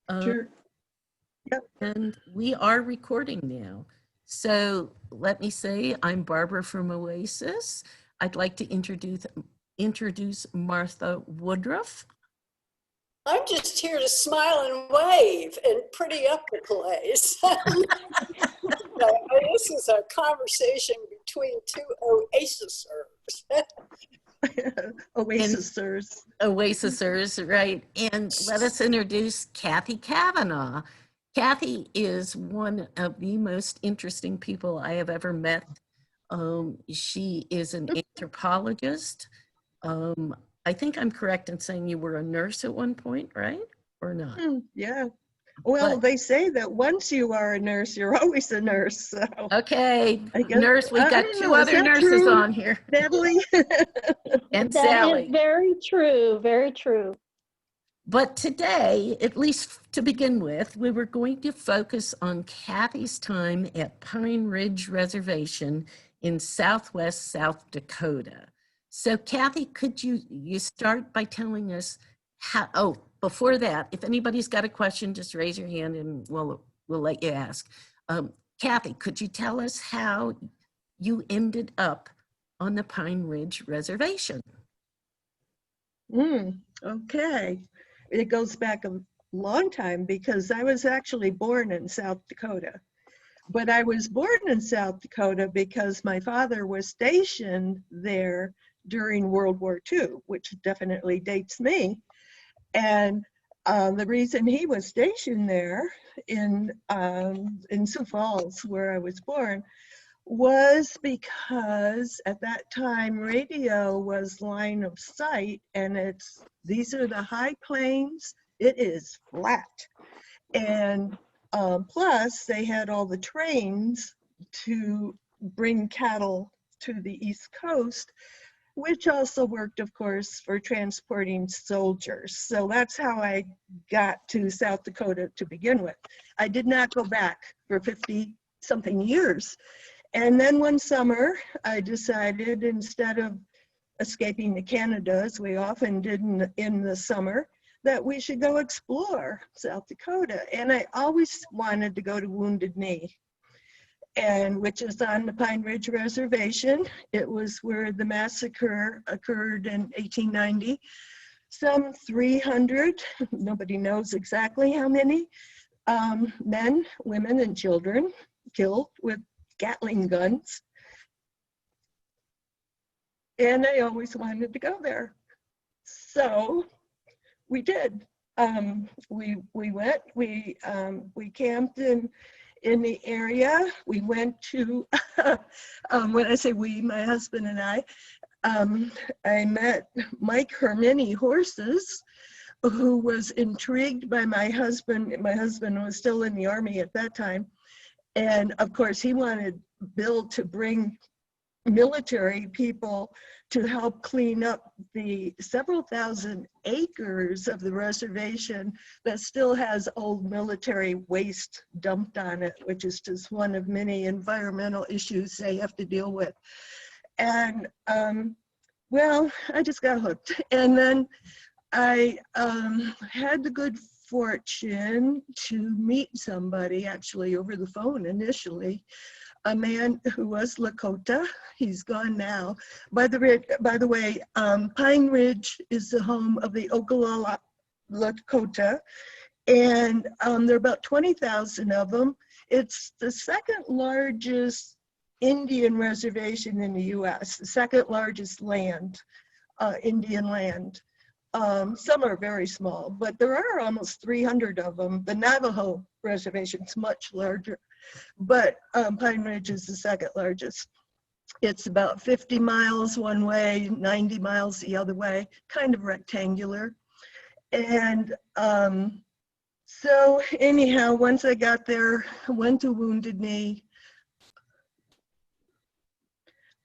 Uh, Sure. Yep. and we are recording now. So let me say, I'm Barbara from Oasis. I'd like to introduce Martha Woodruff. I'm just here to smile and wave and pretty up the place. This is a conversation between two Oasisers. Oasisers. Oasisers, right. And let us introduce Kathy Kavanagh. Kathy is one of the most interesting people I have ever met. She is an anthropologist. I think I'm correct in saying you were a nurse at one point, right? Or not? Yeah. Well, But, they say that once you are a nurse, you're always a nurse. So okay, I guess, nurse, we've got two other nurses true, on here. Natalie? And that Sally. Is very true, very true. But today, at least to begin with, we were going to focus on Kathy's time at Pine Ridge Reservation in Southwest South Dakota. So Kathy, could you start by telling us how, before that, if anybody's got a question, just raise your hand and we'll let you ask. Kathy, could you tell us how you ended up on the Pine Ridge Reservation? Okay. It goes back a long time because I was actually born in South Dakota. But I was born in South Dakota because my father was stationed there during World War II, which definitely dates me. And the reason he was stationed there in Sioux Falls, where I was born, was because at that time radio was line of sight, and these are the high plains. It is flat, and plus they had all the trains to bring cattle to the East Coast, which also worked, of course, for transporting soldiers. So that's how I got to South Dakota to begin with. I did not go back for 50-something years. And then one summer, I decided, instead of escaping to Canada, as we often did in the summer, that we should go explore South Dakota. And I always wanted to go to Wounded Knee, which is on the Pine Ridge Reservation. It was where the massacre occurred in 1890. Some 300, nobody knows exactly how many, men, women, and children killed with Gatling guns. And I always wanted to go there. So we did. We went, we camped in the area. We went to, when I say we, my husband and I met Mike Hermini Horses, who was intrigued by my husband. My husband was still in the Army at that time. And of course, he wanted Bill to bring military people to help clean up the several thousand acres of the reservation that still has old military waste dumped on it, which is just one of many environmental issues they have to deal with. And well, I just got hooked. And then I had the good fortune to meet somebody, actually over the phone initially, a man who was Lakota. He's gone now. By the way, Pine Ridge is the home of the Ocalala Lakota, and there are about 20,000 of them. It's the second largest Indian reservation in the U.S., the second largest land, Indian land. Some are very small, but there are almost 300 of them. The Navajo reservation is much larger, but Pine Ridge is the second largest. It's about 50 miles one way, 90 miles the other way, kind of rectangular. And so anyhow, once I got there, I went to Wounded Knee.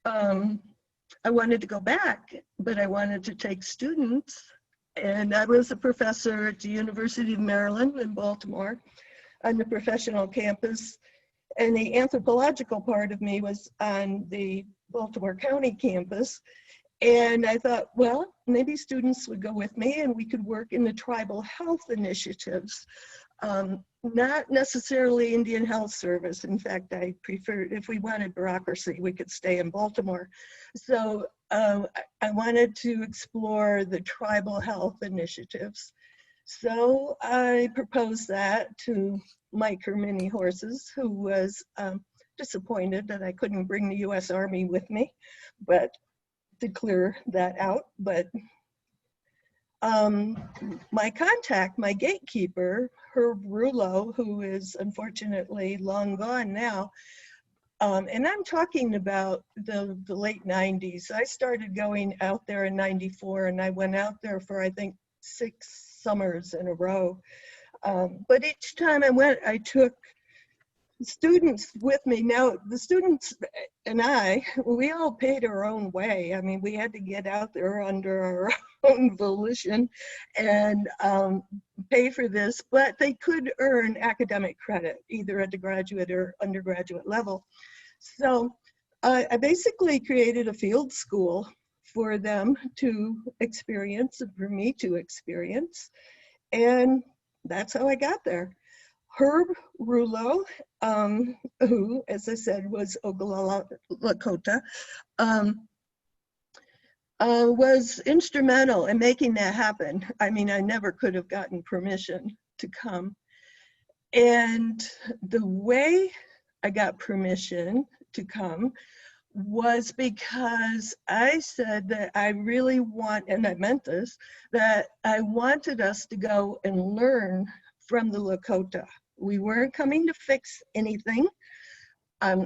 I wanted to go back, but I wanted to take students. And I was a professor at the University of Maryland in Baltimore on the professional campus. And the anthropological part of me was on the Baltimore County campus. And I thought, well, maybe students would go with me and we could work in the tribal health initiatives. Not necessarily Indian Health Service. In fact, I preferred, if we wanted bureaucracy, we could stay in Baltimore. So I wanted to explore the tribal health initiatives. So I proposed that to Mike Hermini Horses, who was disappointed that I couldn't bring the US Army with me, but to clear that out. But my contact, my gatekeeper, Herb Rulo, who is unfortunately long gone now, and I'm talking about the late 90s. I started going out there in 94, and I went out there for, I think, 6 summers in a row. But each time I went, I took students with me. Now, the students and I, we all paid our own way. I mean, we had to get out there under our own volition and pay for this, but they could earn academic credit, either at the graduate or undergraduate level. So I basically created a field school for them to experience, and for me to experience, and that's how I got there. Herb Rulo, who, as I said, was Ocalala, Lakota, was instrumental in making that happen. I mean, I never could have gotten permission to come. And the way I got permission to come was because I said that I really want, and I meant this, that I wanted us to go and learn from the Lakota. We weren't coming to fix anything,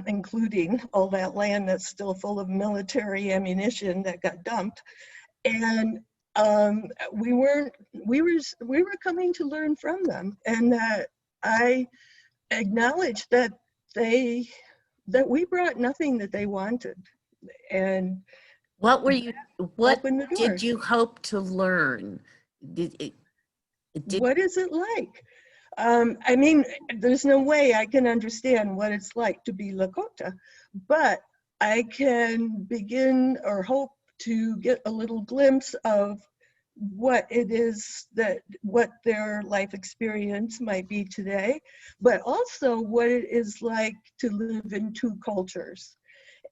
including all that land that's still full of military ammunition that got dumped. And we were coming to learn from them, and that I acknowledged that we brought nothing that they wanted, and What were you, what opened the did doors. you hope to learn? What is it like? I mean, there's no way I can understand what it's like to be Lakota, but I can begin or hope to get a little glimpse of what it is what their life experience might be today, but also what it is like to live in 2 cultures.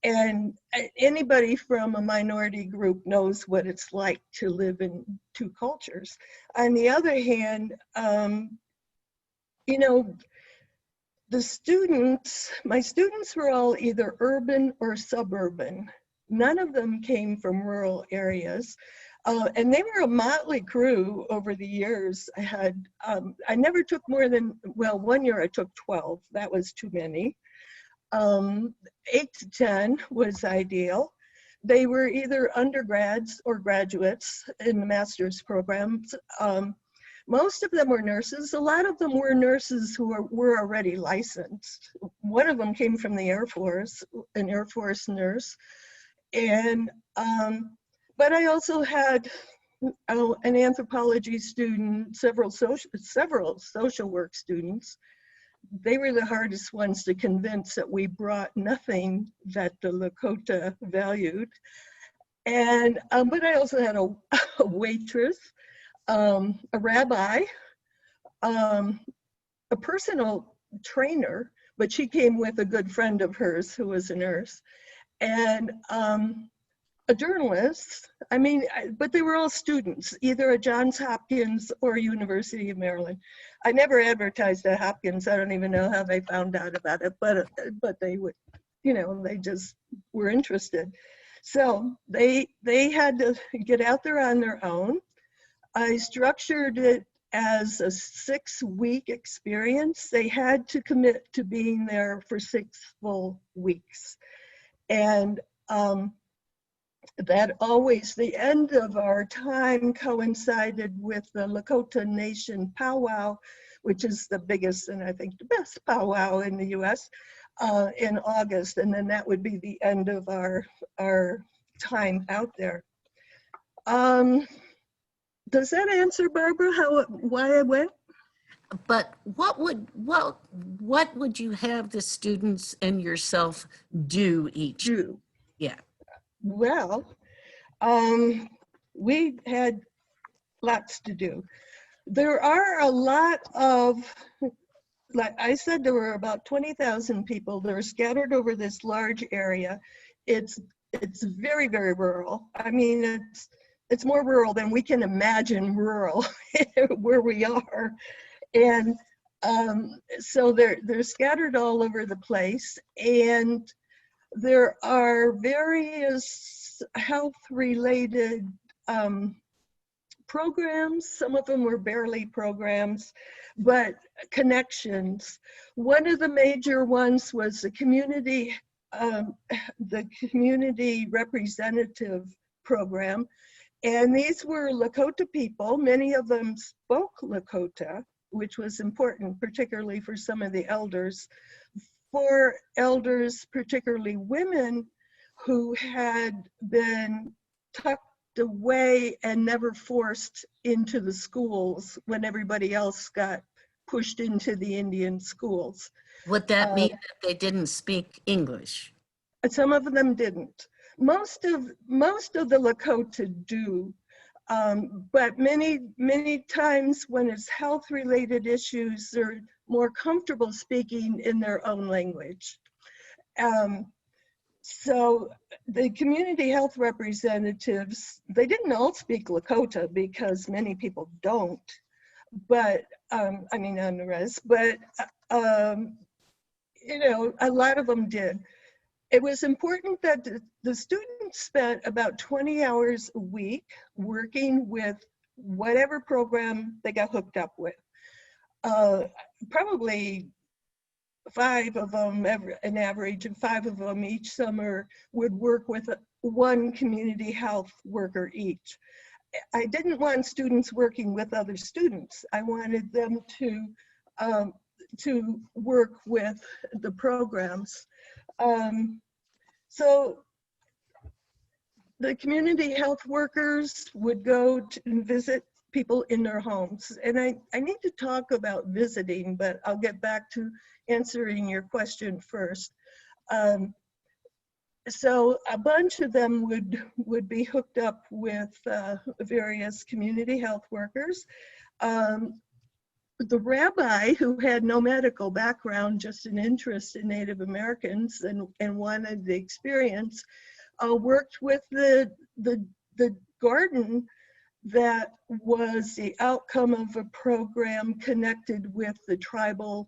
And anybody from a minority group knows what it's like to live in 2 cultures. On the other hand, you know, my students were all either urban or suburban. None of them came from rural areas. And they were a motley crew over the years. I never took more than, well, 1 year I took 12. That was too many. 8 to 10 was ideal. They were either undergrads or graduates in the master's programs. Most of them were nurses. A lot of them were nurses who were already licensed. One of them came from the Air Force, an Air Force nurse. And, but I also had an anthropology student, several social work students. They were the hardest ones to convince that we brought nothing that the Lakota valued. And, but I also had a waitress, a rabbi, a personal trainer, but she came with a good friend of hers who was a nurse, and a journalist. I mean, but they were all students, either at Johns Hopkins or University of Maryland. I never advertised at Hopkins. I don't even know how they found out about it, but they would, you know, they just were interested. So they had to get out there on their own. I structured it as a 6-week experience. They had to commit to being there for 6 full weeks. And that always, the end of our time coincided with the Lakota Nation powwow, which is the biggest and I think the best powwow in the US, in August. And then that would be the end of our time out there. Does that answer, Barbara, why I went? But what would you have the students and yourself do each? Yeah. Well, we had lots to do. There are a lot of, like I said, there were about 20,000 people. They're scattered over this large area. It's very, very rural. I mean, it's more rural than we can imagine rural where we are. And so they're scattered all over the place. And there are various health-related programs. Some of them were barely programs, but connections. One of the major ones was the community representative program. And these were Lakota people. Many of them spoke Lakota, which was important, particularly for some of the elders. For elders, particularly women, who had been tucked away and never forced into the schools when everybody else got pushed into the Indian schools. Would that mean that they didn't speak English? Some of them didn't. Most of the Lakota do, but many times when it's health-related issues, they're more comfortable speaking in their own language. So the community health representatives, they didn't all speak Lakota because many people don't, but I mean on the res, but you know, a lot of them did. It was important that the students spent about 20 hours a week working with whatever program they got hooked up with. Probably 5 of them, an average of 5 of them each summer would work with one community health worker each. I didn't want students working with other students. I wanted them to work with the programs. So the community health workers would go to visit people in their homes. And I need to talk about visiting, but I'll get back to answering your question first. So a bunch of them would be hooked up with various community health workers. The rabbi, who had no medical background, just an interest in Native Americans and wanted the experience, worked with the garden that was the outcome of a program connected with the tribal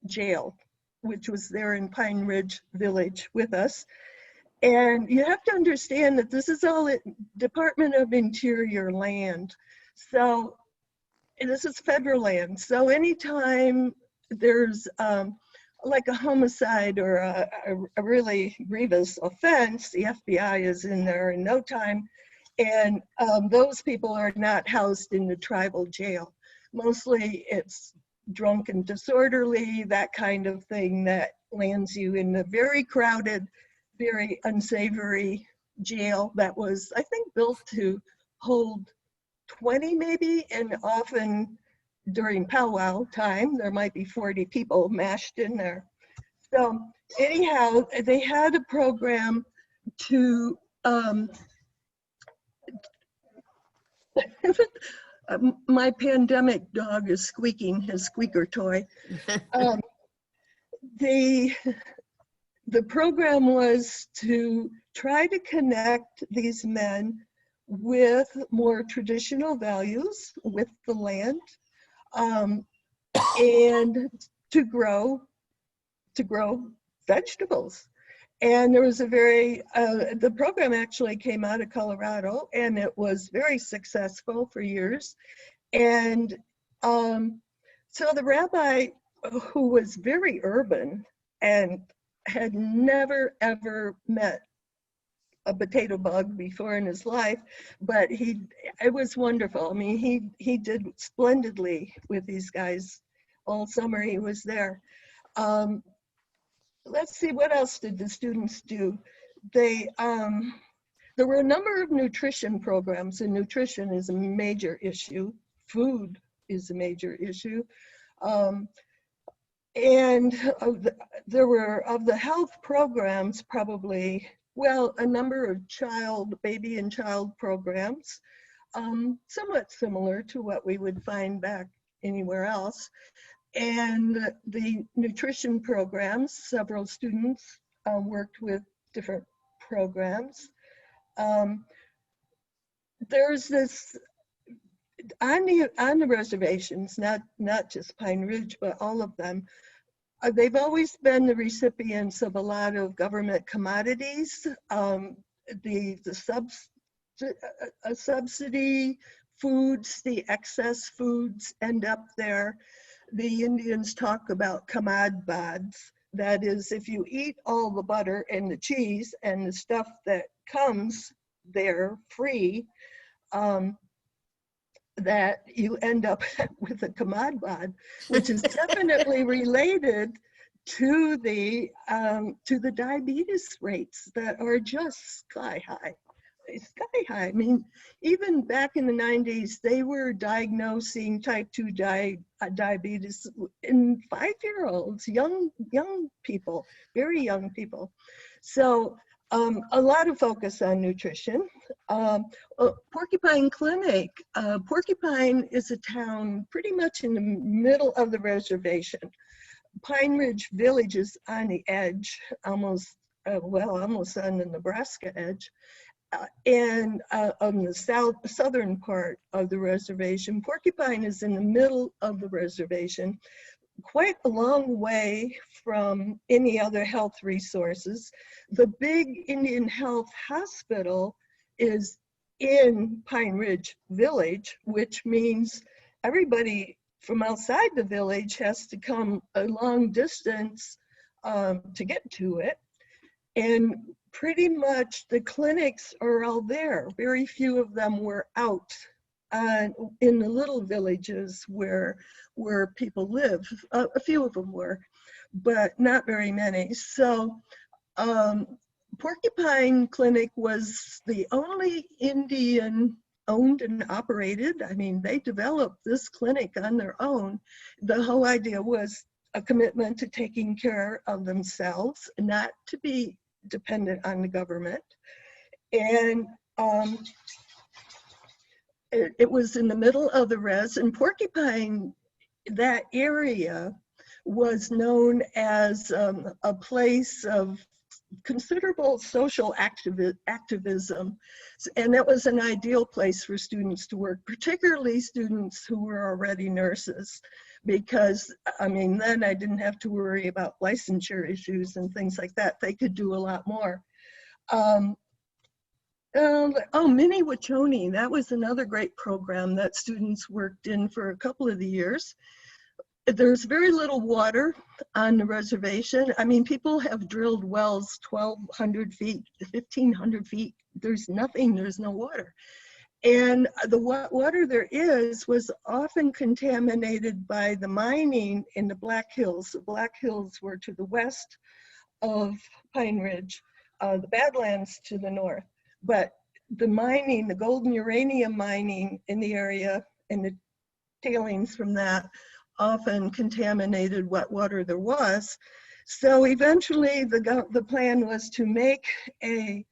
jail, which was there in Pine Ridge Village with us. And you have to understand that this is all Department of Interior land. So this is federal land. So anytime there's like a homicide or a really grievous offense, the FBI is in there in no time. And those people are not housed in the tribal jail. Mostly it's drunk and disorderly, that kind of thing that lands you in the very crowded, very unsavory jail that was, I think, built to hold 20 maybe, and often during powwow time, there might be 40 people mashed in there. So anyhow, they had a program to, my pandemic dog is squeaking his squeaker toy. The program was to try to connect these men with more traditional values with the land, and to grow vegetables. And there was a the program actually came out of Colorado, and it was very successful for years. And so the rabbi, who was very urban and had never ever met a potato bug before in his life, but it was wonderful. I mean, he did splendidly with these guys all summer. He was there. Let's see, what else did the students do? There were a number of nutrition programs, and nutrition is a major issue. Food is a major issue. And there were, of the health programs, probably, well, a number of baby and child programs. somewhat similar to what we would find back anywhere else. And the nutrition programs, several students worked with different programs. There's this, on the reservations, not just Pine Ridge, but all of them, they've always been the recipients of a lot of government commodities. The subsidy foods, the excess foods end up there. The Indians talk about kamad bads. That is, if you eat all the butter and the cheese and the stuff that comes there free, that you end up with a kamad bad, which is definitely related to the diabetes rates that are just sky high. Sky high. I mean, even back in the 90s, they were diagnosing type 2 diabetes in 5-year-olds, young people, very young people. So a lot of focus on nutrition. Porcupine Clinic. Porcupine is a town pretty much in the middle of the reservation. Pine Ridge Village is on the edge, almost on the Nebraska edge. And on the southern part of the reservation. Porcupine is in the middle of the reservation, quite a long way from any other health resources. The big Indian Health Hospital is in Pine Ridge Village, which means everybody from outside the village has to come a long distance to get to it. And pretty much the clinics are all there. Very few of them were out in the little villages where people live. A few of them were, but not very many. So Porcupine Clinic was the only Indian owned and operated. I mean, they developed this clinic on their own. The whole idea was a commitment to taking care of themselves, not to be dependent on the government. And it was in the middle of the res, and Porcupine, that area was known as a place of considerable social activism. And that was an ideal place for students to work, particularly students who were already nurses. Because, I mean, then I didn't have to worry about licensure issues and things like that. They could do a lot more. Mini Wachoni, that was another great program that students worked in for a couple of the years. There's very little water on the reservation. I mean, people have drilled wells 1,200 feet, 1,500 feet. There's nothing, there's no water. And the water there was often contaminated by the mining in the Black Hills. The Black Hills were to the west of Pine Ridge, the Badlands to the north. But the mining, the gold and uranium mining in the area and the tailings from that often contaminated what water there was. So eventually the plan was to make a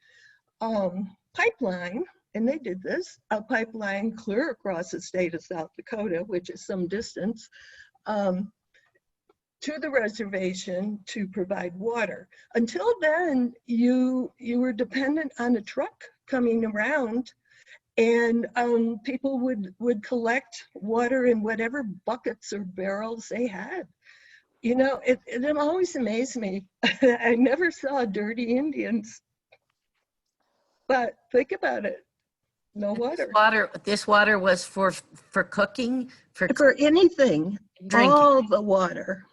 pipeline. And they did this, a pipeline clear across the state of South Dakota, which is some distance, to the reservation to provide water. Until then, you were dependent on a truck coming around, and people would collect water in whatever buckets or barrels they had. You know, it always amazed me. I never saw dirty Indians, but think about it. No water. This water was for cooking, for anything. drinking. All the water.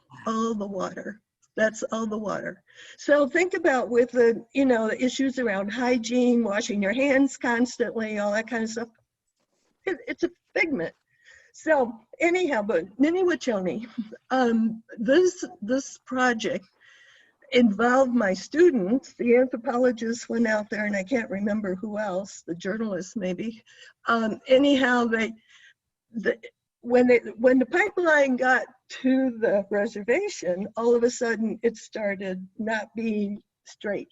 That's all the water. So think about with the issues around hygiene, washing your hands constantly, all that kind of stuff. It's a figment. So anyhow, but Mini Wachoni, this project involved my students. The anthropologists went out there, and I can't remember who else, the journalists maybe. Anyhow, when the pipeline got to the reservation, all of a sudden it started not being straight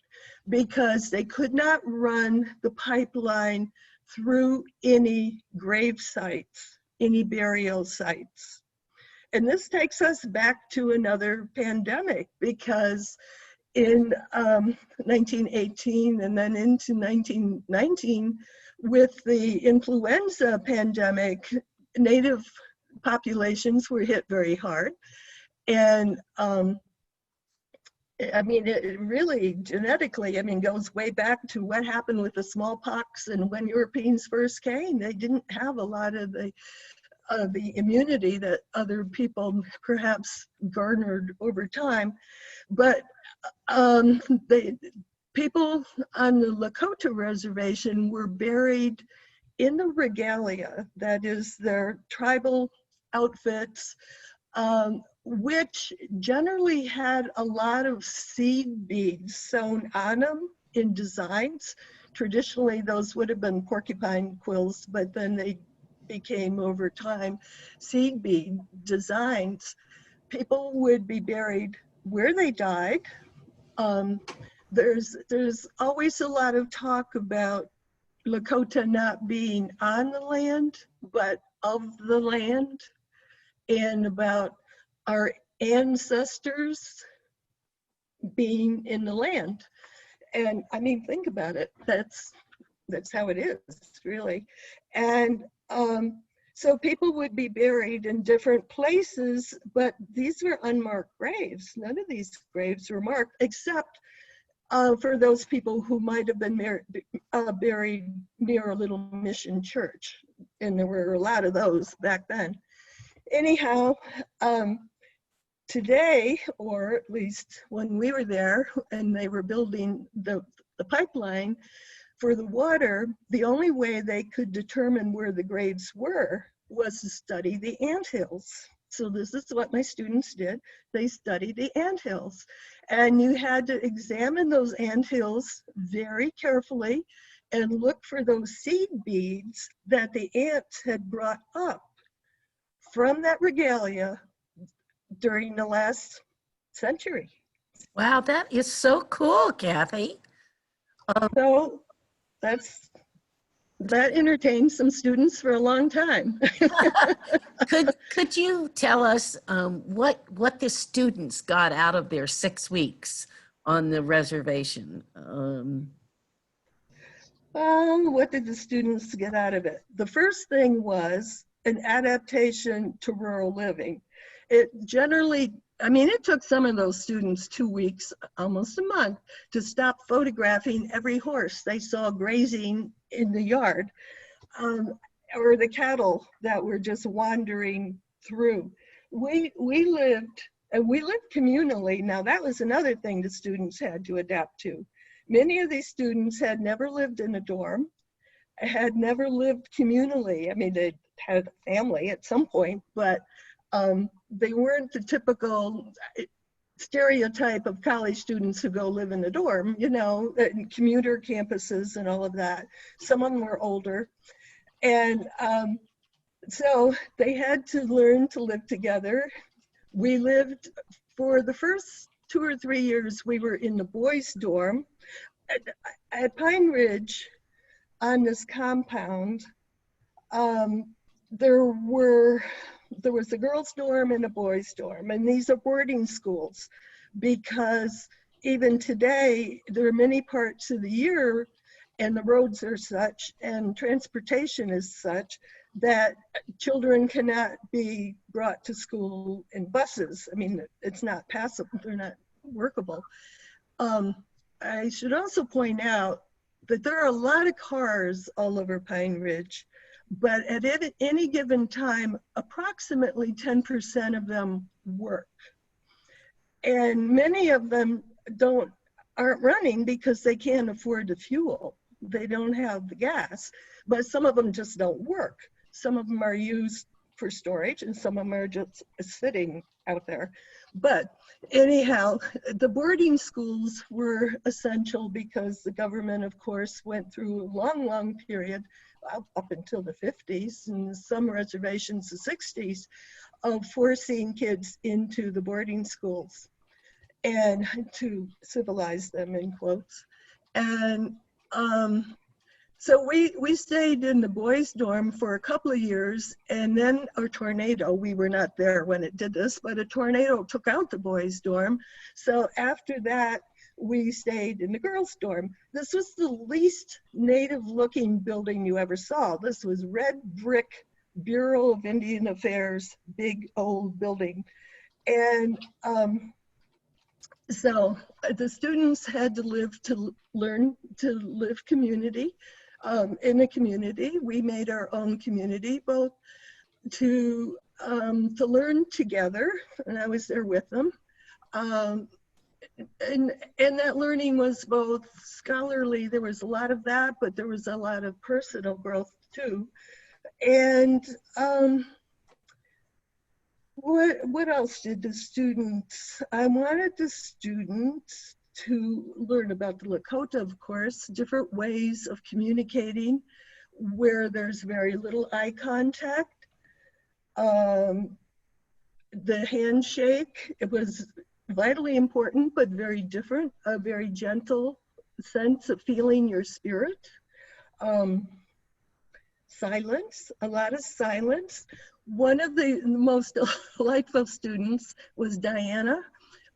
because they could not run the pipeline through any grave sites, any burial sites. And this takes us back to another pandemic, because in 1918 and then into 1919, with the influenza pandemic, Native populations were hit very hard. And I mean, it really genetically, I mean, goes way back to what happened with the smallpox. And when Europeans first came, they didn't have a lot of the immunity that other people perhaps garnered over time. But people on the Lakota reservation were buried in the regalia, that is their tribal outfits, which generally had a lot of seed beads sewn on them in designs. Traditionally, those would have been porcupine quills, but then they became, over time, seed bead designs. People would be buried where they died. There's always a lot of talk about Lakota not being on the land, but of the land, and about our ancestors being in the land. And I mean, think about it. That's how it is, really. And so people would be buried in different places, but these were unmarked graves. None of these graves were marked, except for those people who might have been buried near a little mission church. And there were a lot of those back then. Anyhow, today, or at least when we were there and they were building the pipeline for the water, the only way they could determine where the graves were was to study the anthills. So this is what my students did. They studied the anthills. And you had to examine those anthills very carefully and look for those seed beads that the ants had brought up from that regalia during the last century. Wow, that is so cool, Kathy. So that entertained some students for a long time. Could you tell us what the students got out of their 6 weeks on the reservation? What did the students get out of it? The first thing was an adaptation to rural living. It generally, I mean, it took some of those students 2 weeks, almost a month, to stop photographing every horse they saw grazing in the yard, or the cattle that were just wandering through. We lived communally. Now, that was another thing the students had to adapt to. Many of these students had never lived in a dorm, had never lived communally. I mean, they had a family at some point, but they weren't the typical stereotype of college students who go live in the dorm, you know, in commuter campuses and all of that. Some of them were older. And so they had to learn to live together. We lived, for the first 2 or 3 years, we were in the boys' dorm. At Pine Ridge, on this compound, there was a girls' dorm and a boys' dorm, and these are boarding schools, because even today, there are many parts of the year, and the roads are such, and transportation is such, that children cannot be brought to school in buses. I mean, it's not passable, they're not workable. I should also point out that there are a lot of cars all over Pine Ridge, but at any given time, approximately 10% of them work. And many of them aren't running because they can't afford the fuel. They don't have the gas, but some of them just don't work. Some of them are used for storage and some of them are just sitting out there. But anyhow, the boarding schools were essential because the government, of course, went through a long, long period, up until the 50s and some reservations the 60s, of forcing kids into the boarding schools and to civilize them, in quotes. And So we stayed in the boys' dorm for a couple of years, and then a tornado, we were not there when it did this, but a tornado took out the boys' dorm. So after that, we stayed in the girls' dorm. This was the least native-looking building you ever saw. This was red brick Bureau of Indian Affairs, big old building. And so the students had to learn to live community. In a community, we made our own community, both to learn together, and I was there with them. And that learning was both scholarly, there was a lot of that, but there was a lot of personal growth too. And what else did the students, I wanted the students to learn about the Lakota, of course, different ways of communicating where there's very little eye contact. The handshake, it was vitally important, but very different, a very gentle sense of feeling your spirit. Silence, a lot of silence. One of the most delightful students was Diana,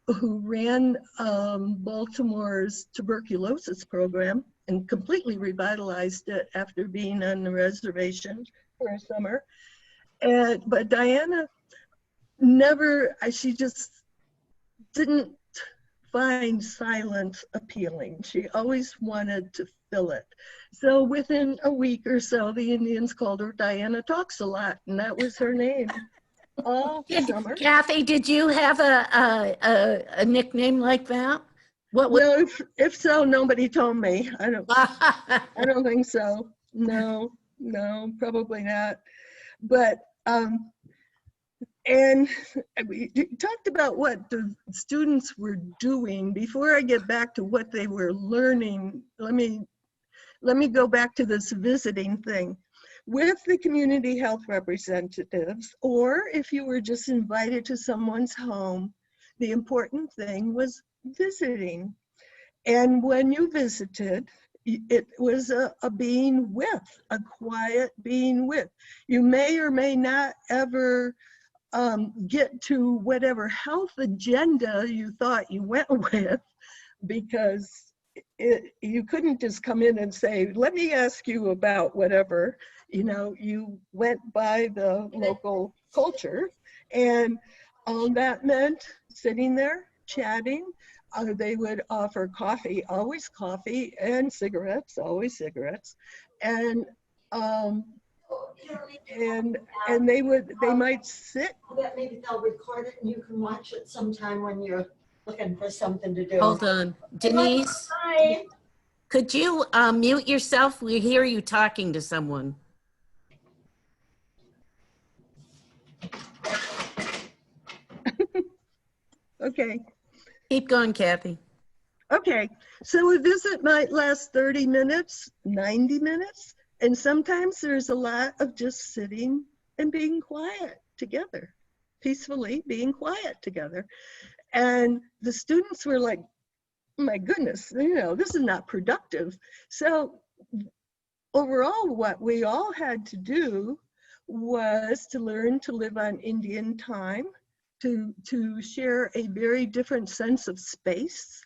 who ran Baltimore's tuberculosis program and completely revitalized it after being on the reservation for a summer. But Diana she just didn't find silence appealing. She always wanted to fill it. So within a week or so, the Indians called her Diana Talks a Lot, and that was her name all summer. Kathy, did you have a nickname like that? What was? No, if so, nobody told me. I don't think so. No, probably not. But and we talked about what the students were doing. Before I get back to what they were learning, let me go back to this visiting thing. With the community health representatives, or if you were just invited to someone's home, the important thing was visiting. And when you visited, it was a being with, a quiet being with. You may or may not ever get to whatever health agenda you thought you went with, because you couldn't just come in and say, let me ask you about whatever. You know, you went by the local culture, and that meant sitting there chatting. They would offer coffee, always coffee, and cigarettes, always cigarettes, and they might sit. Maybe they'll record it and you can watch it sometime when you're looking for something to do. Hold on. Denise, Hi. could you mute yourself? We hear you talking to someone. Okay. Keep going, Kathy. Okay, so a visit might last 30 minutes, 90 minutes, and sometimes there's a lot of just sitting and being quiet together, peacefully being quiet together. And the students were like, my goodness, you know, this is not productive. So overall, what we all had to do was to learn to live on Indian time, to share a very different sense of space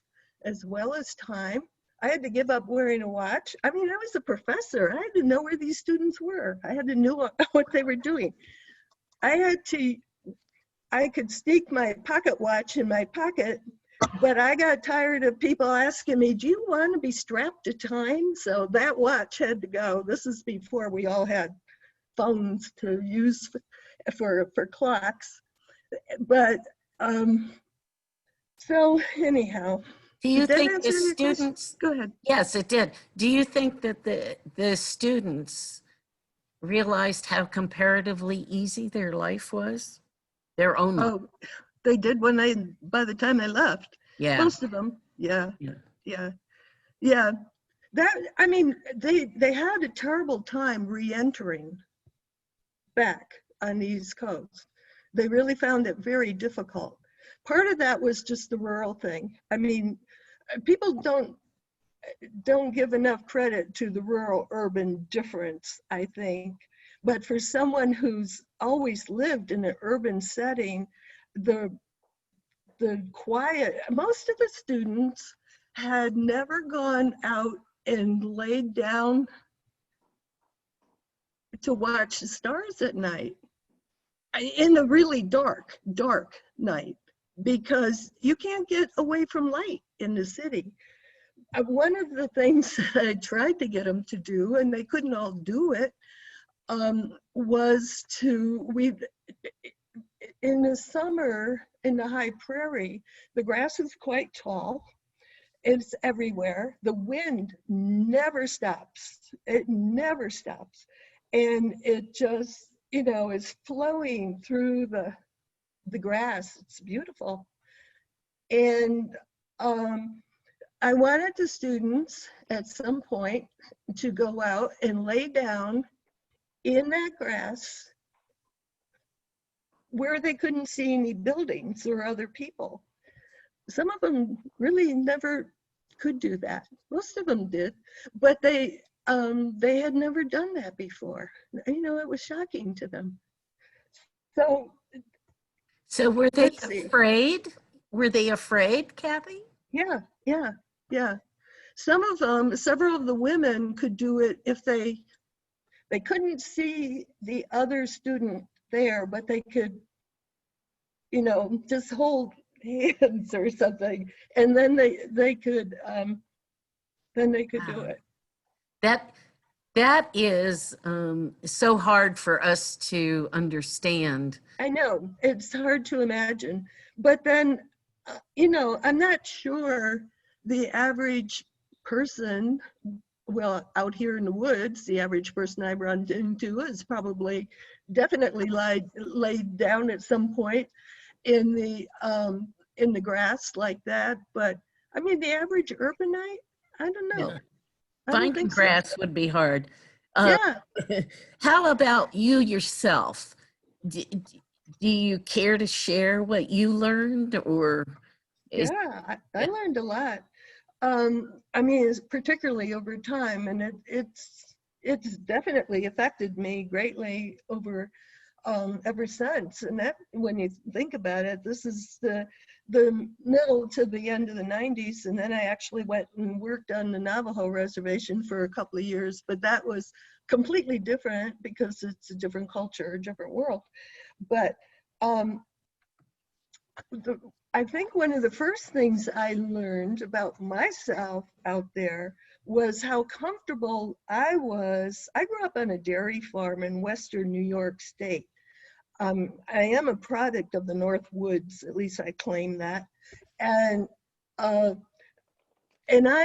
as well as time. I had to give up wearing a watch. I mean, I was a professor. I had to know where these students were. I had to know what they were doing. I could sneak my pocket watch in my pocket, but I got tired of people asking me, do you want to be strapped to time? So that watch had to go. This is before we all had phones to use for clocks. But so anyhow. Do you Did that think the answer your question? students? Go ahead. Yes, it did. Do you think that the students realized how comparatively easy their life was? Their own life? Oh, they did by the time I left. Yeah. Most of them, yeah. That, I mean, they had a terrible time re-entering back on the East Coast. They really found it very difficult. Part of that was just the rural thing. I mean, people don't don't give enough credit to the rural-urban difference, I think. But for someone who's always lived in an urban setting, the quiet, most of the students had never gone out and laid down to watch the stars at night in a really dark night, because you can't get away from light in the city. One of the things that I tried to get them to do, and they couldn't all do it, was in the summer in the high prairie, the grass is quite tall. It's everywhere. The wind never stops. It never stops. And it just, is flowing through the grass. It's beautiful. And I wanted the students at some point to go out and lay down in that grass where they couldn't see any buildings or other people. Some of them really never could do that. Most of them did, but they had never done that before. It was shocking to them. So were they Let's see. afraid? Were they afraid, Kathy? Yeah. Several of the women could do it if they couldn't see the other student there, but they could, just hold hands or something, and then they could do it. That is so hard for us to understand. I know, it's hard to imagine, but then, I'm not sure the average person, well, out here in the woods, the average person I run into is probably definitely laid down at some point in the grass like that. But I mean, the average urbanite, I don't know. Yeah. I don't Finding think so. grass would be hard. Yeah. How about you yourself? Do you care to share what you learned, or? Yeah, I learned a lot. I mean, it's particularly over time, and it's definitely affected me greatly over ever since. And that, when you think about it, this is the middle to the end of the 90s, and then I actually went and worked on the Navajo reservation for a couple of years, but that was completely different because it's a different culture, a different world. But I think one of the first things I learned about myself out there was how comfortable I was. I grew up on a dairy farm in Western New York State. I am a product of the North Woods, at least I claim that. And I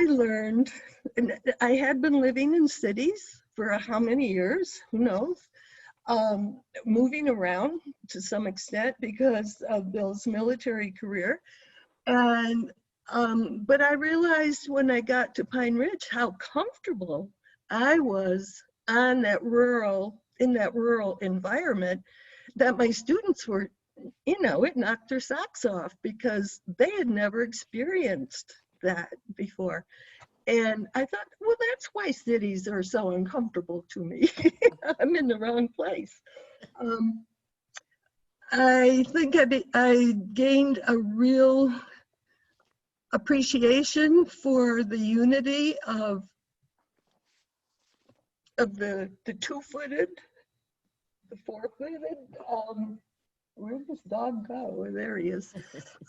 learned, and I had been living in cities for how many years, who knows? Moving around to some extent because of Bill's military career. And but I realized when I got to Pine Ridge how comfortable I was in that rural environment, that my students were, it knocked their socks off because they had never experienced that before. And I thought, well, that's why cities are so uncomfortable to me. I'm in the wrong place. I think I gained a real appreciation for the unity of the two-footed, the four-footed. Where'd this dog go? There he is.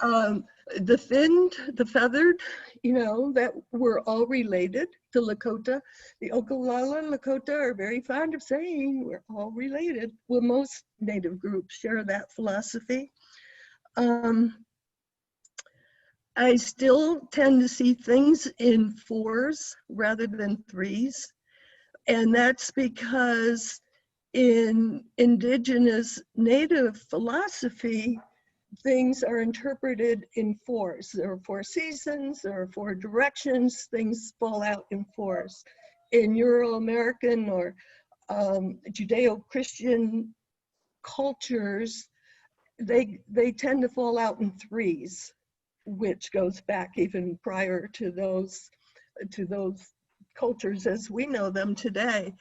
The finned, the feathered, that we're all related to Lakota. The Ocalala Lakota are very fond of saying we're all related. Well, most Native groups share that philosophy. I still tend to see things in 4s rather than 3s. And that's because in indigenous Native philosophy, things are interpreted in 4s. There are 4 seasons, there are 4 directions, things fall out in 4s. In Euro-American or Judeo-Christian cultures, they tend to fall out in 3s, which goes back even prior to those to those cultures as we know them today.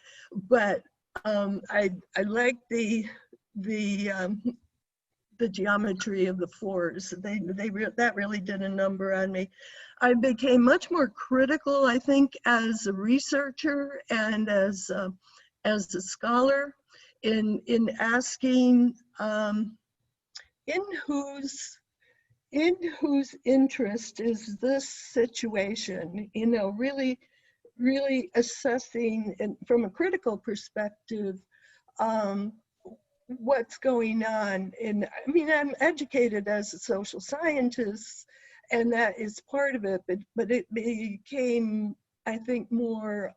But I like the geometry of the floors. That really did a number on me. I became much more critical, I think, as a researcher and as a scholar in asking in whose interest is this situation, you know, really assessing, and from a critical perspective, what's going on. And I mean, I'm educated as a social scientist, and that is part of it, but it became, I think, more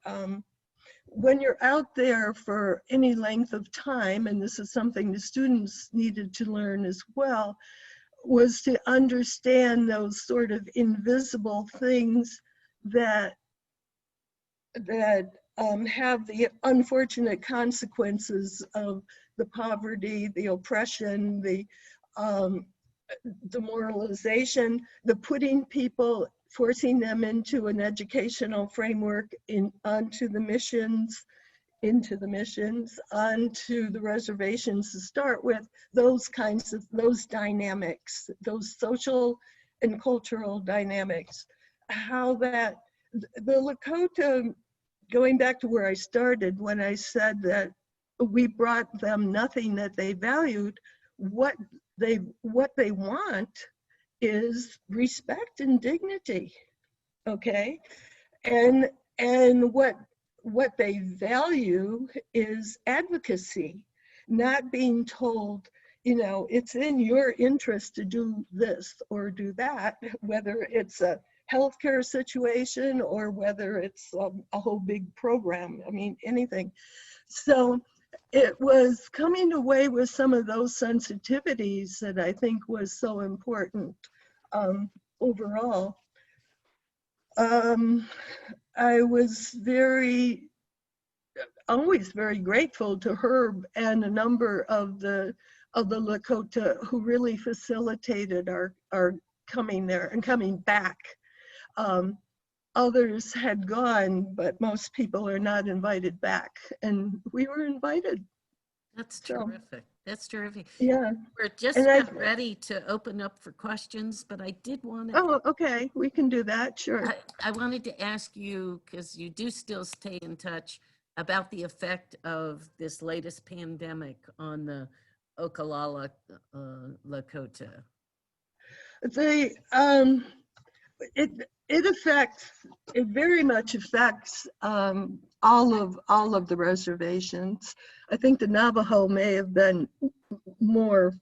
when you're out there for any length of time, and this is something the students needed to learn as well, was to understand those sort of invisible things that have the unfortunate consequences of the poverty, the oppression, the demoralization, the putting people, forcing them into an educational framework onto the missions, onto the reservations to start with, those kinds of, those dynamics, those social and cultural dynamics, how that, the Lakota, going back to where I started when I said that we brought them nothing that they valued, what they want is respect and dignity, okay? And what they value is advocacy, not being told, you know, it's in your interest to do this or do that, whether it's a healthcare situation or whether it's a whole big program. I mean, anything. So it was coming away with some of those sensitivities that I think was so important overall. I was always very grateful to Herb and a number of the Lakota who really facilitated our coming there and coming back. Others had gone, but most people are not invited back, and we were invited. That's terrific. That's terrific. Yeah. We're just And about ready to open up for questions, but I did want to. Oh, okay. We can do that. Sure. I wanted to ask you, because you do still stay in touch, about the effect of this latest pandemic on the Ocalala Lakota. It very much affects all of the reservations. I think the Navajo may have been more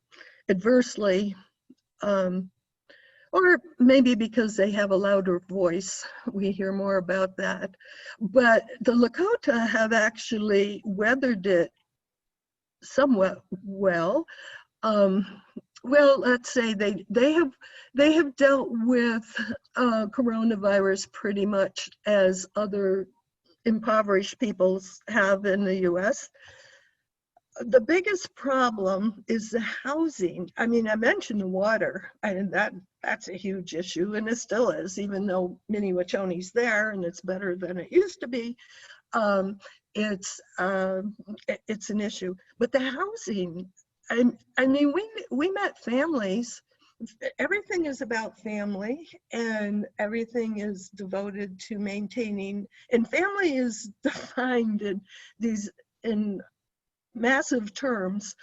adversely, or maybe because they have a louder voice, we hear more about that. But the Lakota have actually weathered it somewhat well. Well, let's say they have dealt with coronavirus pretty much as other impoverished peoples have in the U.S. The biggest problem is the housing. I mean, I mentioned the water, and that's a huge issue, and it still is, even though Minnewachonee's there and it's better than it used to be. It's an issue. But the housing, I mean, we met families. Everything is about family, and everything is devoted to maintaining. And family is defined in massive terms.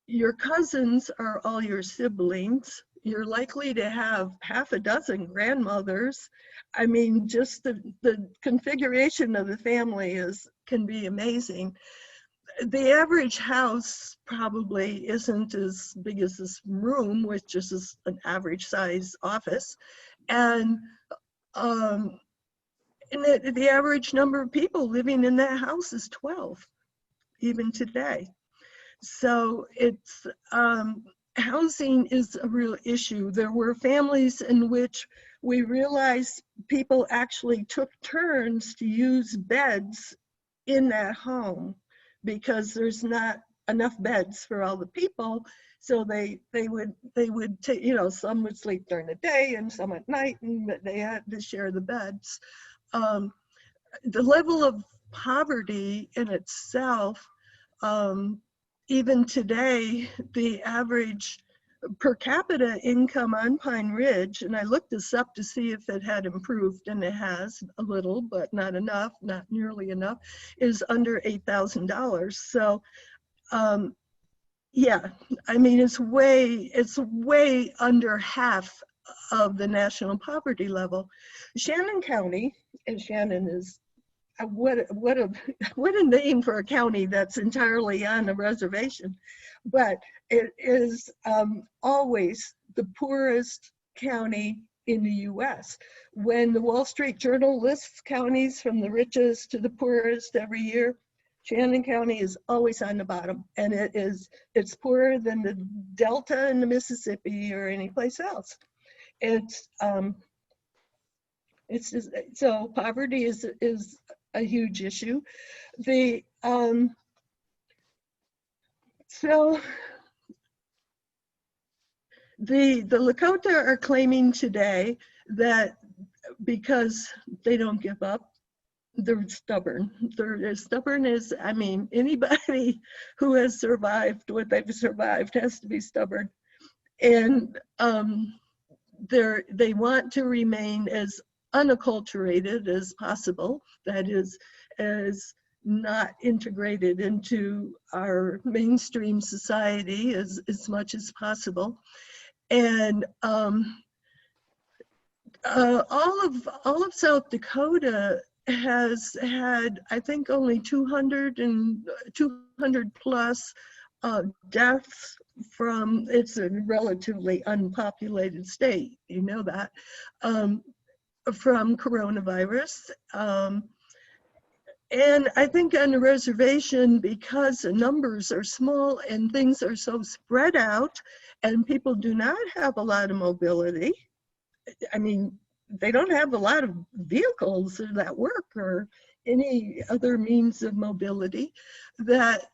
Your cousins are all your siblings. You're likely to have half a dozen grandmothers. I mean, just the configuration of the family can be amazing. The average house probably isn't as big as this room, which is an average size office. And the average number of people living in that house is 12, even today. So it's, housing is a real issue. There were families in which we realized people actually took turns to use beds in that home, because there's not enough beds for all the people. So they would take, you know, some would sleep during the day and some at night, and they had to share the beds. The level of poverty in itself, even today, the average per capita income on Pine Ridge, and I looked this up to see if it had improved, and it has a little, but not enough, not nearly enough, is under $8,000. So, yeah, I mean, it's way under half of the national poverty level. Shannon County, and Shannon is what a name for a county that's entirely on a reservation, but it is always the poorest county in the U.S. When the Wall Street Journal lists counties from the richest to the poorest every year, Shannon County is always on the bottom, and it's poorer than the Delta and the Mississippi or any place else. It's just, so poverty is a huge issue. The Lakota are claiming today that because they don't give up, they're stubborn. They're as stubborn as, I mean, anybody who has survived what they've survived has to be stubborn. And they want to remain as unacculturated as possible, that is, as not integrated into our mainstream society as much as possible. And all of South Dakota has had, I think, only 200 plus deaths from, it's a relatively unpopulated state, you know that, from coronavirus. And I think on the reservation, because the numbers are small and things are so spread out and people do not have a lot of mobility, I mean, they don't have a lot of vehicles that work or any other means of mobility, that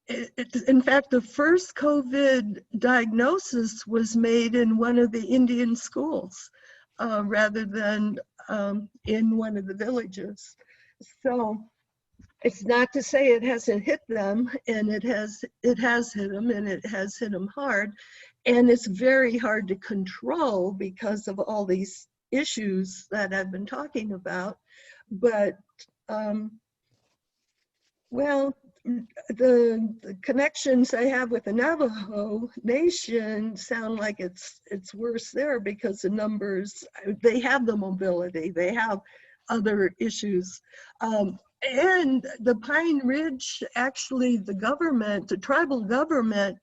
in fact, the first COVID diagnosis was made in one of the Indian schools rather than in one of the villages. So it's not to say it hasn't hit them, and it has hit them, and it has hit them hard. And it's very hard to control because of all these issues that I've been talking about. But, well, the connections I have with the Navajo Nation sound like it's worse there because the numbers, they have the mobility, they have other issues. And the Pine Ridge, actually the government, the tribal government,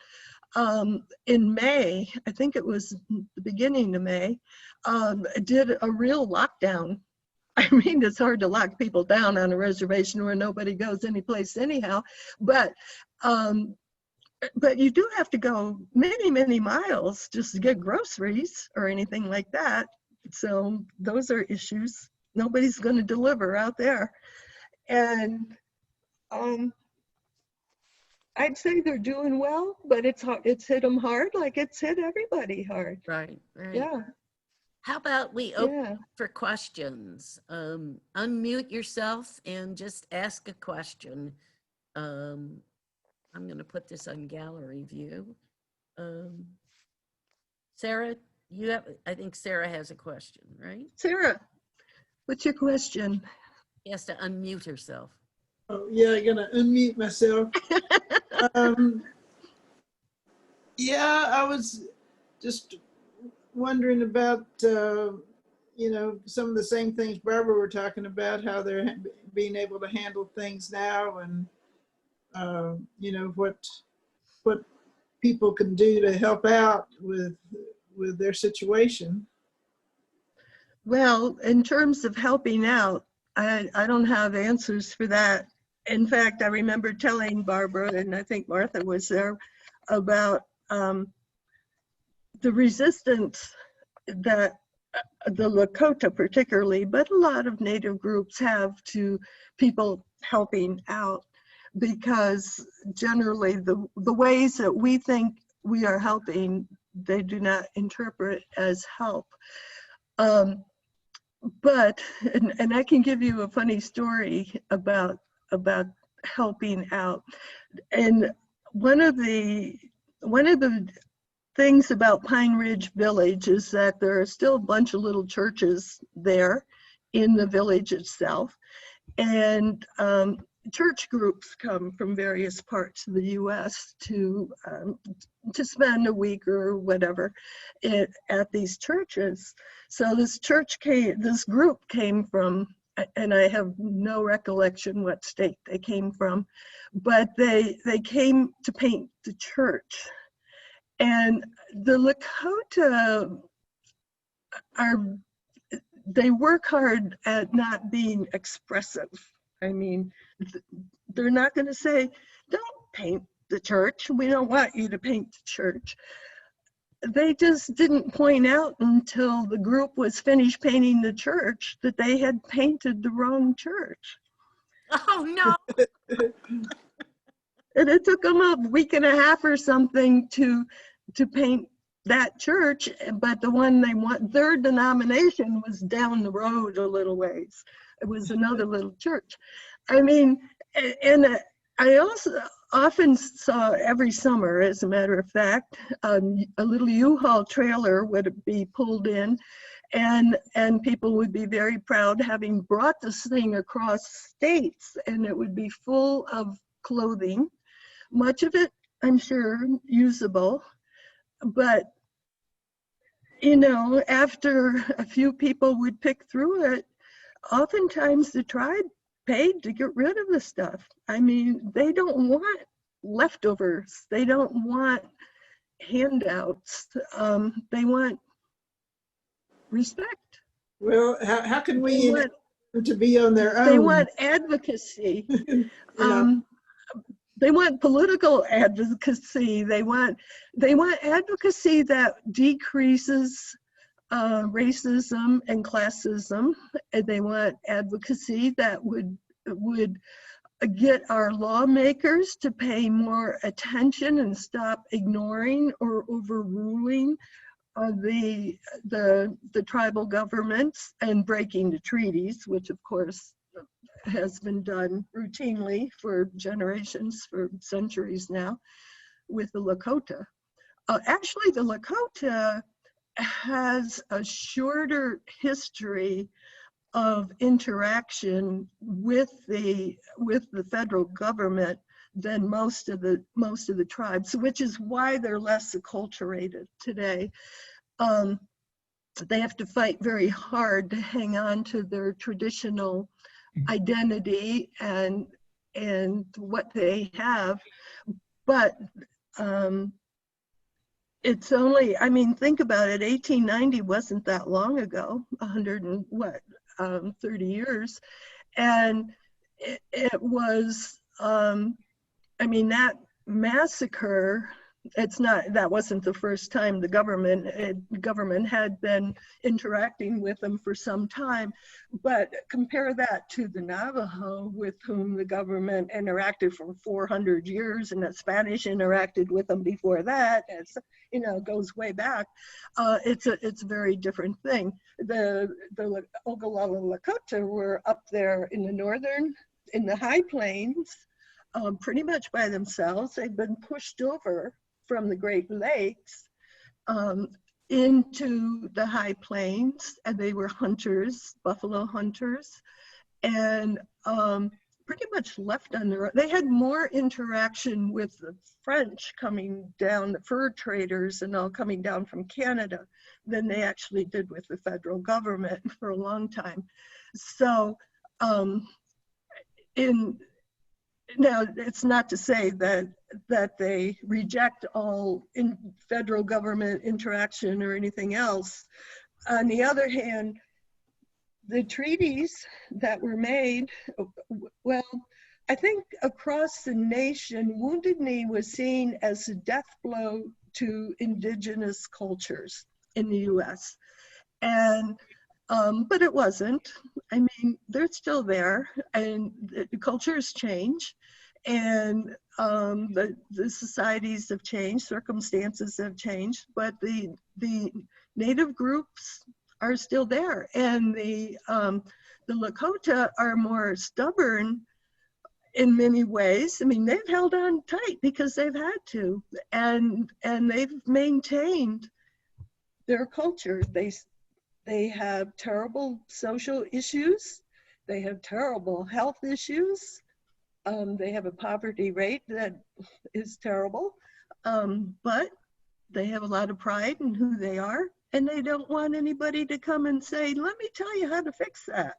in May, I think it was the beginning of May, did a real lockdown. I mean, it's hard to lock people down on a reservation where nobody goes anyplace anyhow, but you do have to go many, many miles just to get groceries or anything like that. So those are issues. Nobody's going to deliver out there. And I'd say they're doing well, but it's hard, it's hit them hard, like it's hit everybody hard. Right, right. Yeah. How about we open Yeah. for questions? Unmute yourself and just ask a question. I'm going to put this on gallery view. Sarah, you have, I think Sarah has a question, right? Sarah, what's your question? She has to unmute herself. Oh, yeah, I'm gonna unmute myself. Yeah, I was just wondering about, you know, some of the same things Barbara were talking about, how they're being able to handle things now, and you know, what people can do to help out with their situation. Well, in terms of helping out, I don't have answers for that. In fact, I remember telling Barbara, and I think Martha was there, about the resistance that the Lakota particularly, but a lot of Native groups have to people helping out. because generally the ways that we think we are helping, they do not interpret as help. But, and I can give you a funny story about helping out. And one of the things about Pine Ridge Village is that there are still a bunch of little churches there in the village itself. And church groups come from various parts of the U.S. to spend a week or whatever at these churches. So this group came from, and I have no recollection what state they came from, but they came to paint the church. And the Lakota they work hard at not being expressive. I mean, they're not going to say, don't paint the church. We don't want you to paint the church. They just didn't point out until the group was finished painting the church that they had painted the wrong church. Oh, no. And it took them a week and a half or something to paint that church, but the one they want, their denomination was down the road a little ways. It was another little church. I mean, and I also often saw every summer, as a matter of fact, a little U-Haul trailer would be pulled in, and people would be very proud having brought this thing across states, and it would be full of clothing, much of it, I'm sure, usable. But, you know, after a few people would pick through it, oftentimes the tribe paid to get rid of the stuff. I mean, they don't want leftovers. They don't want handouts. They want respect. Well, how can we They enable want, them to be on their own? they want advocacy. Yeah. They want political advocacy. They want advocacy that decreases racism and classism. And they want advocacy that would get our lawmakers to pay more attention and stop ignoring or overruling the tribal governments and breaking the treaties, which of course has been done routinely for generations, for centuries now, with the Lakota. Actually, the Lakota has a shorter history of interaction with the federal government than most of the tribes, which is why they're less acculturated today. They have to fight very hard to hang on to their traditional identity and what they have, but it's only, I mean, think about it, 1890 wasn't that long ago, 30 years, and it was, I mean, that massacre, that wasn't the first time the government had been interacting with them for some time, but compare that to the Navajo, with whom the government interacted for 400 years, and the Spanish interacted with them before that. It's, you know, goes way back. It's a very different thing. The Ocalala Lakota were up there in the high plains, pretty much by themselves. They've been pushed over from the Great Lakes into the high plains, and they were hunters, buffalo hunters, and pretty much left on their own. They had more interaction with the French coming down, the fur traders and all coming down from Canada, than they actually did with the federal government for a long time. So now, it's not to say that they reject all federal government interaction or anything else. On the other hand, the treaties that were made, well, I think across the nation, Wounded Knee was seen as a death blow to indigenous cultures in the US. And but it wasn't. I mean, they're still there, and the cultures change. and the societies have changed, circumstances have changed, but the Native groups are still there, and the Lakota are more stubborn in many ways. I mean, they've held on tight because they've had to, and they've maintained their culture. They have terrible social issues. They have terrible health issues. They have a poverty rate that is terrible, but they have a lot of pride in who they are, and they don't want anybody to come and say, let me tell you how to fix that.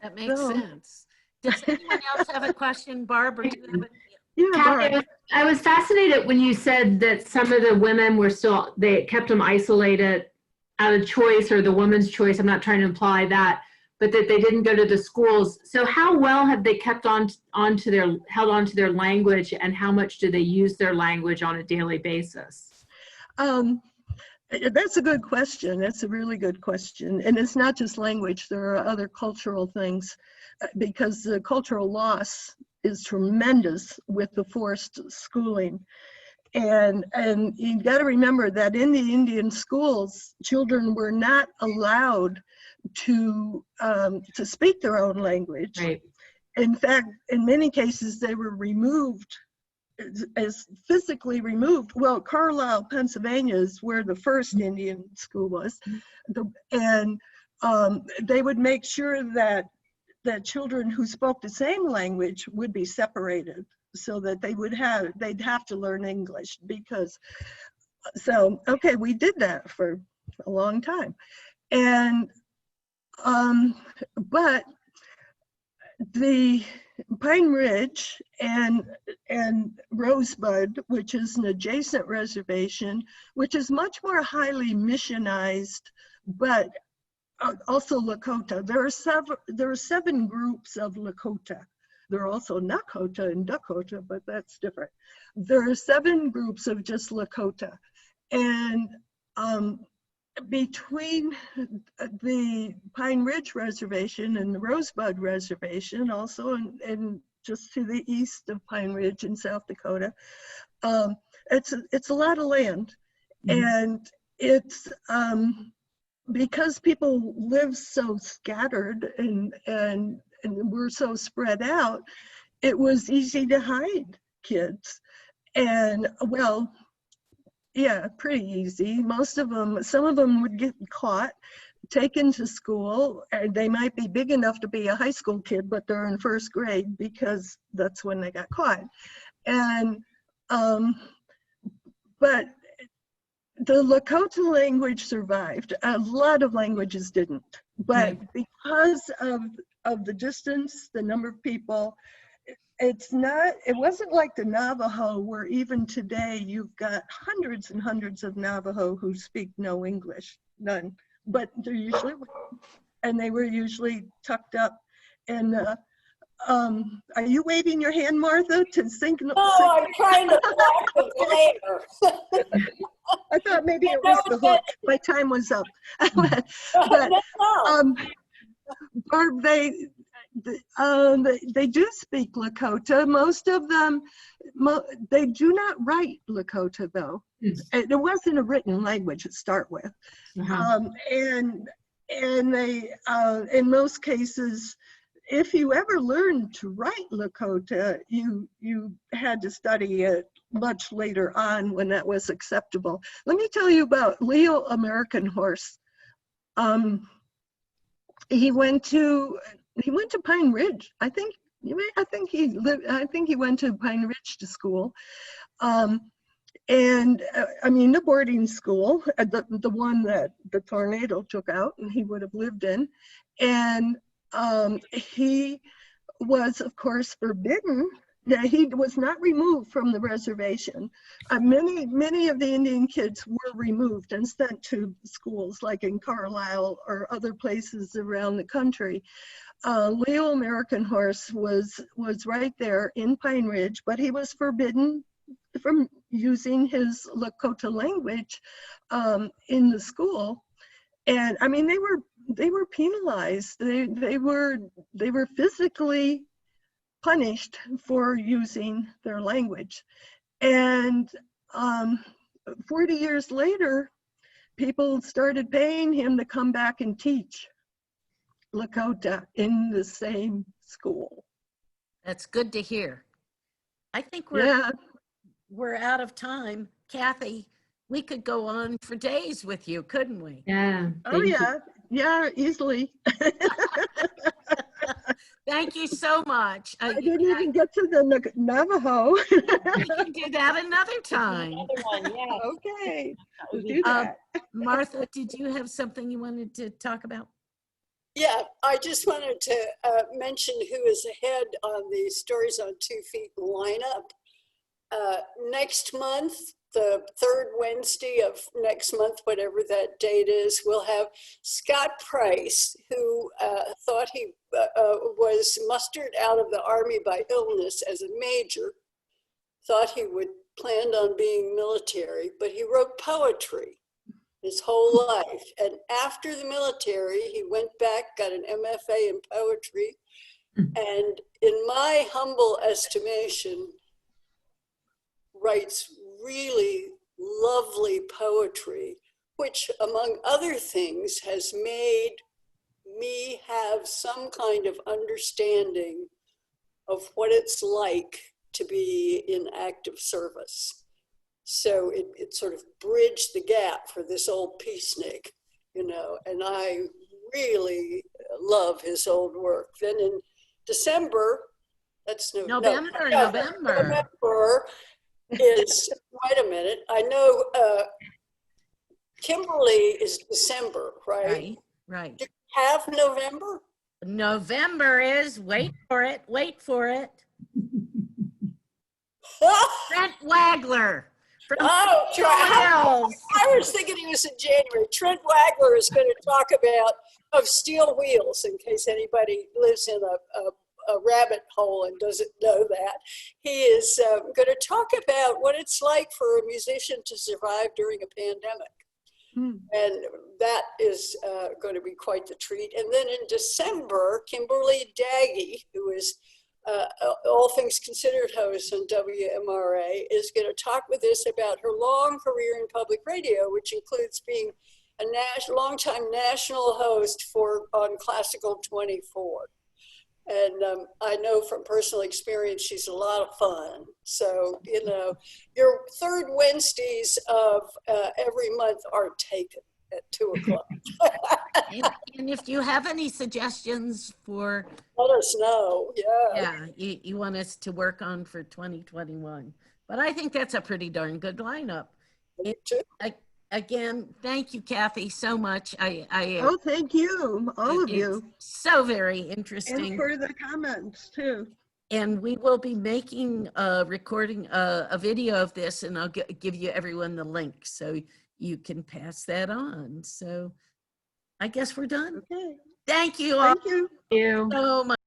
That makes So- sense. Does anyone else have a question? Barb, or do you have a, Yeah, Kathy, Barb. I was fascinated when you said that some of the women were still, they kept them isolated out of choice, or the woman's choice. I'm not trying to imply that, but that they didn't go to the schools. So how well have they kept held on to their language, and how much do they use their language on a daily basis? That's a good question. That's a really good question. And it's not just language. There are other cultural things, because the cultural loss is tremendous with the forced schooling. And you got to remember that in the Indian schools, children were not allowed to speak their own language. Right. In fact, in many cases, they were removed, as physically removed. Well, Carlisle, Pennsylvania is where the first Indian school was. And they would make sure that children who spoke the same language would be separated, so that they'd have to learn English, because, so, okay, we did that for a long time. And, but the Pine Ridge and Rosebud, which is an adjacent reservation, which is much more highly missionized, but also Lakota. There are 7 groups of Lakota. There are also Nakota and Dakota, but that's different. There are 7 groups of just Lakota. And between the Pine Ridge Reservation and the Rosebud Reservation, also and just to the east of Pine Ridge in South Dakota, it's a lot of land. Mhm. And it's because people live so scattered and we're so spread out, it was easy to hide kids. And well, yeah, pretty easy. Most of them, some of them would get caught, taken to school. And they might be big enough to be a high school kid, but they're in first grade because that's when they got caught. And, but the Lakota language survived. A lot of languages didn't, but because of the distance, the number of people, it wasn't like the Navajo, where even today you've got hundreds and hundreds of Navajo who speak no English, none, but they're usually, and they were usually tucked up. And are you waving your hand, Martha, to sync? No, I'm trying to block the glare. I thought maybe it was the hook. My time was up. But No. Barb, they do speak Lakota. Most of them, they do not write Lakota, though. It wasn't a written language to start with. And they, in most cases, if you ever learned to write Lakota, you had to study it much later on when that was acceptable. Let me tell you about Leo American Horse. He went to Pine Ridge. I think he went to Pine Ridge to school. And I mean, the boarding school, the one that the tornado took out and he would have lived in. And he was, of course, forbidden. He was not removed from the reservation. Many of the Indian kids were removed and sent to schools like in Carlisle or other places around the country. Leo American Horse was right there in Pine Ridge, but he was forbidden from using his Lakota language in the school. And I mean, they were penalized. They were physically punished for using their language. And 40 years later, people started paying him to come back and teach Lakota in the same school. That's good to hear. I think Yeah, we're out of time. Kathy, we could go on for days with you, couldn't we? Yeah. oh thank you. yeah, yeah, easily. Thank you so much. I didn't even get to the Navajo. We can do that another time. Another one, yeah. Okay, that we'll would be do Uh, that. Martha, did you have something you wanted to talk about? Yeah, I just wanted to mention who is ahead on the Stories on 2 Feet lineup. Next month, the third Wednesday of next month, whatever that date is, we'll have Scott Price, who thought he was mustered out of the Army by illness as a major, thought he would planned on being military, but he wrote poetry his whole life. And after the military, he went back, got an MFA in poetry. And in my humble estimation, writes really lovely poetry, which among other things has made me have some kind of understanding of what it's like to be in active service. So it sort of bridged the gap for this old peacenik, you know, and I really love his old work. Then in December, that's November. November is, wait a minute, I know Kimberly is December, right? Right. Do you have November? November is, wait for it. Trent Wagler from Oh, Hills. I was thinking he was in January. Trent Wagler is going to talk about of Steel Wheels, in case anybody lives in a rabbit hole and doesn't know that. He is going to talk about what it's like for a musician to survive during a pandemic. And that is going to be quite the treat. And then in December, Kimberly Daggy, who is All Things Considered host on WMRA, is going to talk with us about her long career in public radio, which includes being a longtime national host on Classical 24. And I know from personal experience, she's a lot of fun. So, you know, your third Wednesdays of every month are taken at 2:00. And if you have any suggestions for, Let us know. Yeah. you want us to work on for 2021. But I think that's a pretty darn good lineup. Me too. Again, thank you, Kathy, so much. Oh, thank you, all of you. So very And interesting. for the comments too. And we will be making a recording, a video of this, and I'll give you everyone the link so you can pass that on. So I guess we're done. Okay, Thank you all thank you. Thank you. so much.